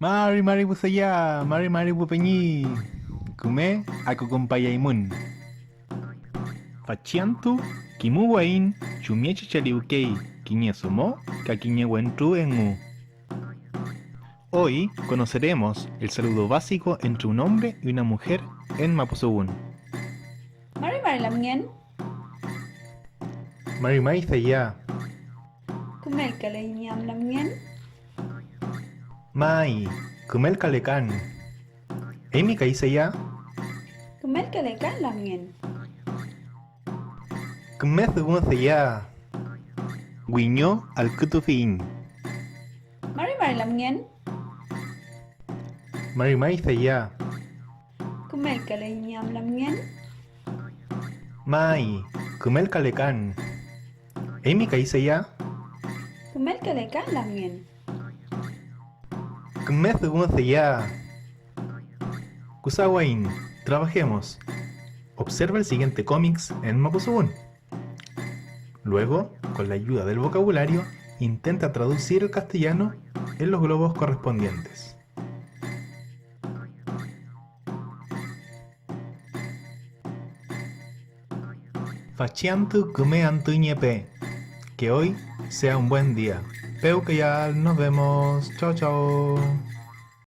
Mari busaya, mari bupeñi. Kume aku kumpayaimun. Fachiantu, kimu wain, chumie chichaliukei, kiñe sumo, kakiñe wentru enmu. Hoy conoceremos el saludo básico entre un hombre y una mujer en Mapuzugún. Mari lamngen, Mari saya, kumel kalainyam lamngen, mai, kumel kalekan. Emi kai saya, kumel kalekan lamngen, kume sugun saya. Guiño al kutufin. Mari lamngen, Mari saya, kumel kalainyam lamngen, mai, kumel kalekan. Emi kai saya, kumel kalekan lamngen. kume sugun saya. Kusawain, trabajemos. Observa el siguiente cómics en Mapuzugún. Luego, con la ayuda del vocabulario, intenta traducir el castellano en los globos correspondientes. Fachiantu kume antu ñepe. Que hoy sea un buen día. Peukeyal, nos vemos. Chao, chao.